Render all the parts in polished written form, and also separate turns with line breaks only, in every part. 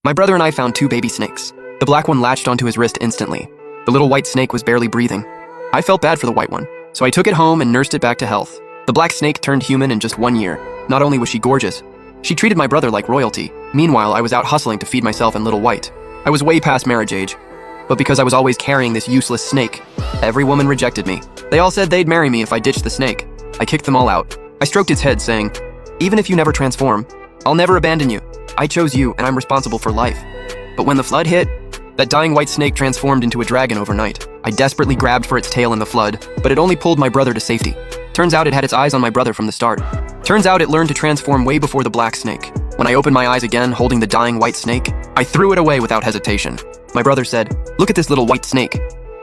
My brother and I found 2 baby snakes. The black one latched onto his wrist instantly. The little white snake was barely breathing. I felt bad for the white one, so I took it home and nursed it back to health. The black snake turned human in just 1 year. Not only was she gorgeous, she treated my brother like royalty. Meanwhile, I was out hustling to feed myself and little white. I was way past marriage age. But because I was always carrying this useless snake, every woman rejected me. They all said they'd marry me if I ditched the snake. I kicked them all out. I stroked its head, saying, "Even if you never transform, I'll never abandon you. I chose you, and I'm responsible for life." But when the flood hit, that dying white snake transformed into a dragon overnight. I desperately grabbed for its tail in the flood, but it only pulled my brother to safety. Turns out it had its eyes on my brother from the start. Turns out it learned to transform way before the black snake. When I opened my eyes again, holding the dying white snake, I threw it away without hesitation. My brother said, "Look at this little white snake.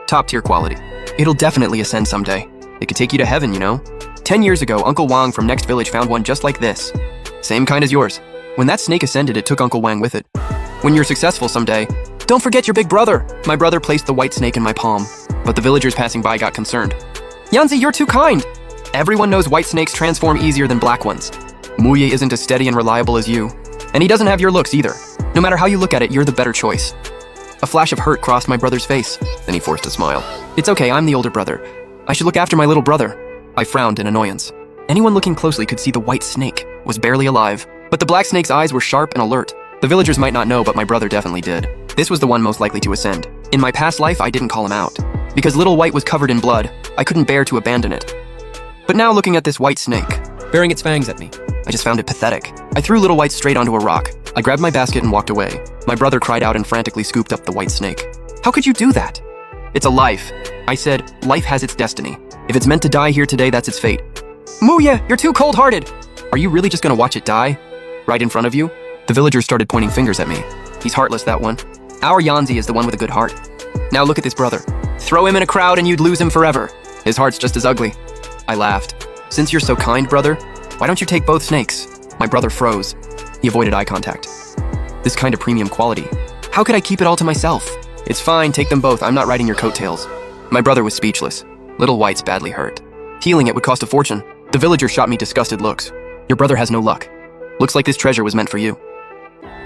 Top tier quality. It'll definitely ascend someday. It could take you to heaven, you know." 10 years ago, Uncle Wang from next village found one just like this. Same kind as yours. When that snake ascended, it took Uncle Wang with it. When you're successful someday, don't forget your big brother. My brother placed the white snake in my palm, but the villagers passing by got concerned. "Yanzi, you're too kind. Everyone knows white snakes transform easier than black ones. Muye isn't as steady and reliable as you, and he doesn't have your looks either. No matter how you look at it, you're the better choice." A flash of hurt crossed my brother's face. Then he forced a smile. "It's okay, I'm the older brother. I should look after my little brother." I frowned in annoyance. Anyone looking closely could see the white snake was barely alive, but the black snake's eyes were sharp and alert. The villagers might not know, but my brother definitely did. This was the one most likely to ascend. In my past life, I didn't call him out. Because little white was covered in blood, I couldn't bear to abandon it. But now looking at this white snake, baring its fangs at me, I just found it pathetic. I threw little white straight onto a rock. I grabbed my basket and walked away. My brother cried out and frantically scooped up the white snake. "How could you do that?" "It's a life." I said, "Life has its destiny. If it's meant to die here today, that's its fate." "Muye, you're too cold-hearted." "Are you really just gonna watch it die? Right in front of you?" The villagers started pointing fingers at me. "He's heartless, that one. Our Yanzi is the one with a good heart. Now look at this brother. Throw him in a crowd and you'd lose him forever. His heart's just as ugly." I laughed. "Since you're so kind, brother, why don't you take both snakes?" My brother froze. He avoided eye contact. This kind of premium quality. How could I keep it all to myself? "It's fine, take them both. I'm not riding your coattails." My brother was speechless. Little White's badly hurt. Healing it would cost a fortune. The villagers shot me disgusted looks. "Your brother has no luck. Looks like this treasure was meant for you."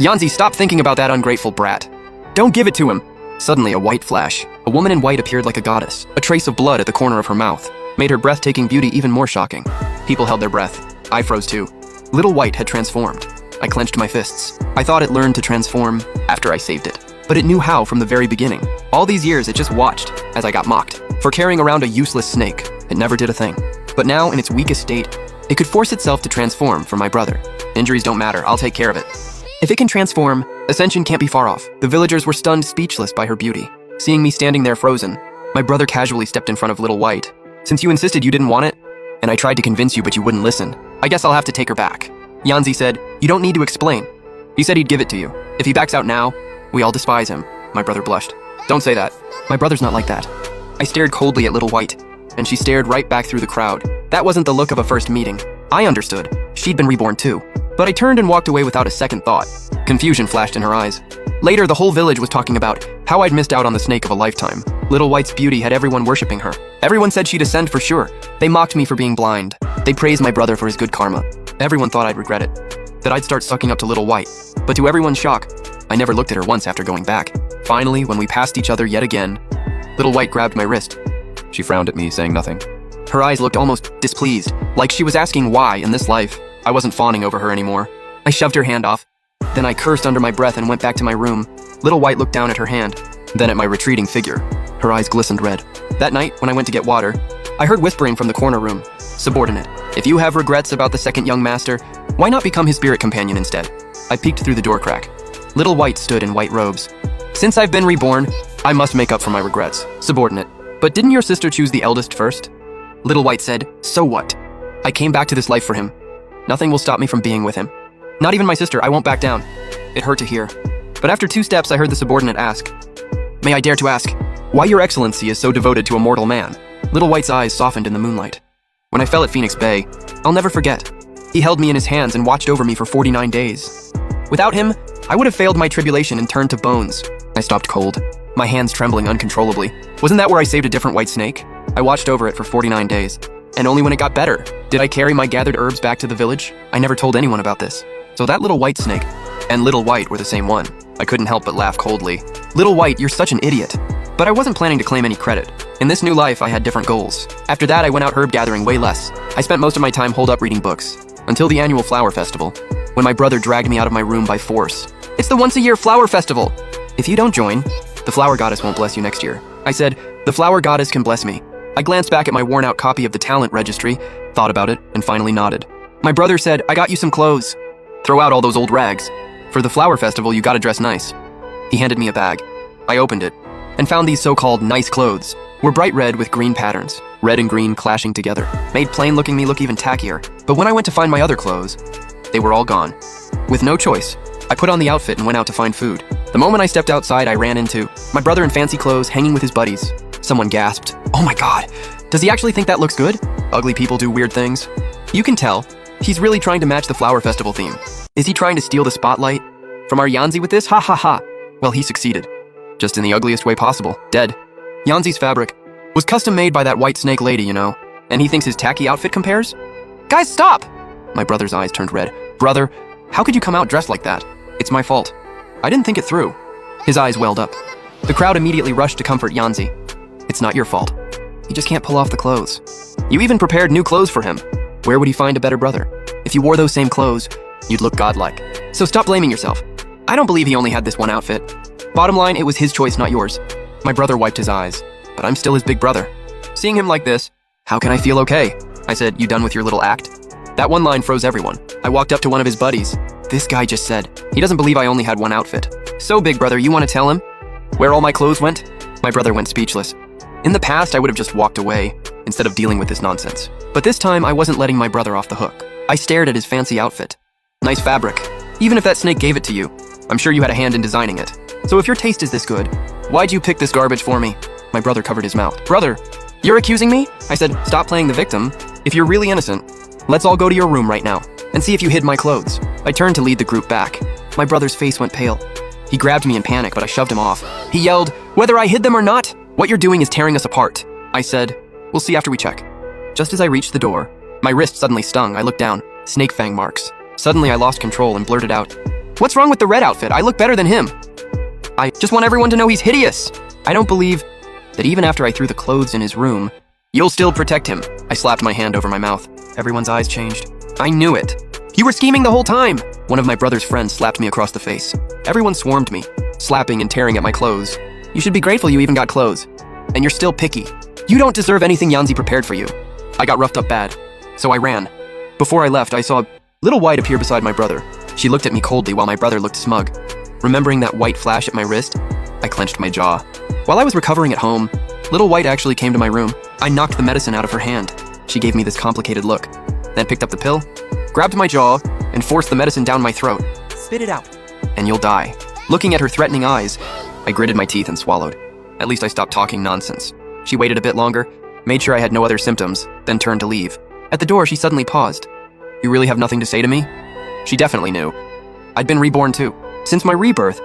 "Yanzi, stop thinking about that ungrateful brat. Don't give it to him." Suddenly, a white flash. A woman in white appeared like a goddess. A trace of blood at the corner of her mouth made her breathtaking beauty even more shocking. People held their breath. I froze too. Little White had transformed. I clenched my fists. I thought it learned to transform after I saved it. But it knew how from the very beginning. All these years, it just watched as I got mocked for carrying around a useless snake. It never did a thing. But now, in its weakest state, it could force itself to transform for my brother. Injuries don't matter. I'll take care of it. If it can transform, ascension can't be far off. The villagers were stunned speechless by her beauty. Seeing me standing there frozen, my brother casually stepped in front of Little White. "Since you insisted you didn't want it, and I tried to convince you but you wouldn't listen, I guess I'll have to take her back." Yanzi said, "You don't need to explain. He said he'd give it to you. If he backs out now, we all despise him." My brother blushed. "Don't say that. My brother's not like that." I stared coldly at Little White, and she stared right back through the crowd. That wasn't the look of a first meeting. I understood. She'd been reborn too. But I turned and walked away without a second thought. Confusion flashed in her eyes. Later, the whole village was talking about how I'd missed out on the snake of a lifetime. Little White's beauty had everyone worshipping her. Everyone said she'd ascend for sure. They mocked me for being blind. They praised my brother for his good karma. Everyone thought I'd regret it, that I'd start sucking up to Little White. But to everyone's shock, I never looked at her once after going back. Finally, when we passed each other yet again, Little White grabbed my wrist. She frowned at me, saying nothing. Her eyes looked almost displeased, like she was asking why, in this life, I wasn't fawning over her anymore. I shoved her hand off. Then I cursed under my breath and went back to my room. Little White looked down at her hand, then at my retreating figure. Her eyes glistened red. That night, when I went to get water, I heard whispering from the corner room. "Subordinate, if you have regrets about the second young master, why not become his spirit companion instead?" I peeked through the door crack. Little White stood in white robes. "Since I've been reborn, I must make up for my regrets. Subordinate, but didn't your sister choose the eldest first?" Little White said, "So what? I came back to this life for him. Nothing will stop me from being with him. Not even my sister. I won't back down." It hurt to hear. But after 2 steps, I heard the subordinate ask, "May I dare to ask, why your excellency is so devoted to a mortal man?" Little White's eyes softened in the moonlight. "When I fell at Phoenix Bay, I'll never forget. He held me in his hands and watched over me for 49 days. Without him, I would have failed my tribulation and turned to bones." I stopped cold, my hands trembling uncontrollably. Wasn't that where I saved a different white snake? I watched over it for 49 days, and only when it got better did I carry my gathered herbs back to the village. I never told anyone about this. So that little white snake and Little White were the same one. I couldn't help but laugh coldly. Little White, you're such an idiot. But I wasn't planning to claim any credit. In this new life, I had different goals. After that, I went out herb gathering way less. I spent most of my time holed up reading books. Until the annual flower festival, when my brother dragged me out of my room by force. It's the once-a-year flower festival! If you don't join, the flower goddess won't bless you next year. I said, the flower goddess can bless me. I glanced back at my worn-out copy of the talent registry, thought about it, and finally nodded. My brother said, I got you some clothes. Throw out all those old rags. For the flower festival, you gotta dress nice. He handed me a bag. I opened it, and found these so-called nice clothes were bright red with green patterns, red and green clashing together, made plain-looking me look even tackier. But when I went to find my other clothes, they were all gone. With no choice, I put on the outfit and went out to find food. The moment I stepped outside, I ran into my brother in fancy clothes, hanging with his buddies. Someone gasped, "Oh my God, does he actually think that looks good? Ugly people do weird things." You can tell, he's really trying to match the flower festival theme. Is he trying to steal the spotlight from our Yanzi with this? Ha ha ha. Well, he succeeded. Just in the ugliest way possible. Dead. Yanzi's fabric was custom made by that white snake lady, you know, and he thinks his tacky outfit compares? Guys, stop! My brother's eyes turned red. Brother, how could you come out dressed like that? It's my fault. I didn't think it through. His eyes welled up. The crowd immediately rushed to comfort Yanzi. It's not your fault. He just can't pull off the clothes. You even prepared new clothes for him. Where would he find a better brother? If you wore those same clothes, you'd look godlike. So stop blaming yourself. I don't believe he only had this one outfit. Bottom line, it was his choice, not yours. My brother wiped his eyes, but I'm still his big brother. Seeing him like this, how can I feel okay? I said, you done with your little act? That one line froze everyone. I walked up to one of his buddies. This guy just said, he doesn't believe I only had one outfit. So big brother, you want to tell him where all my clothes went? My brother went speechless. In the past, I would have just walked away instead of dealing with this nonsense. But this time, I wasn't letting my brother off the hook. I stared at his fancy outfit. Nice fabric. Even if that snake gave it to you, I'm sure you had a hand in designing it. So if your taste is this good, why'd you pick this garbage for me? My brother covered his mouth. Brother, you're accusing me? I said, stop playing the victim. If you're really innocent, let's all go to your room right now and see if you hid my clothes. I turned to lead the group back. My brother's face went pale. He grabbed me in panic, but I shoved him off. He yelled, whether I hid them or not, what you're doing is tearing us apart. I said, we'll see after we check. Just as I reached the door, my wrist suddenly stung. I looked down, snake fang marks. Suddenly I lost control and blurted out, what's wrong with the red outfit? I look better than him. I just want everyone to know he's hideous. I don't believe that even after I threw the clothes in his room, you'll still protect him. I slapped my hand over my mouth. Everyone's eyes changed. I knew it. You were scheming the whole time. One of my brother's friends slapped me across the face. Everyone swarmed me, slapping and tearing at my clothes. You should be grateful you even got clothes. And you're still picky. You don't deserve anything Yanzi prepared for you. I got roughed up bad, so I ran. Before I left, I saw Little White appear beside my brother. She looked at me coldly while my brother looked smug. Remembering that white flash at my wrist, I clenched my jaw. While I was recovering at home, Little White actually came to my room. I knocked the medicine out of her hand. She gave me this complicated look, then picked up the pill, grabbed my jaw, and forced the medicine down my throat. Spit it out, and you'll die. Looking at her threatening eyes, I gritted my teeth and swallowed. At least I stopped talking nonsense. She waited a bit longer, made sure I had no other symptoms, then turned to leave. At the door, she suddenly paused. You really have nothing to say to me? She definitely knew. I'd been reborn too. Since my rebirth,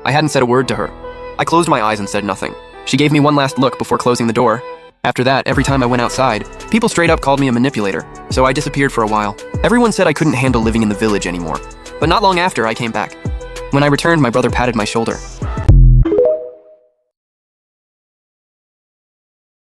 I hadn't said a word to her. I closed my eyes and said nothing. She gave me one last look before closing the door. After that, every time I went outside, people straight up called me a manipulator, so I disappeared for a while. Everyone said I couldn't handle living in the village anymore. But not long after, I came back. When I returned, my brother patted my shoulder.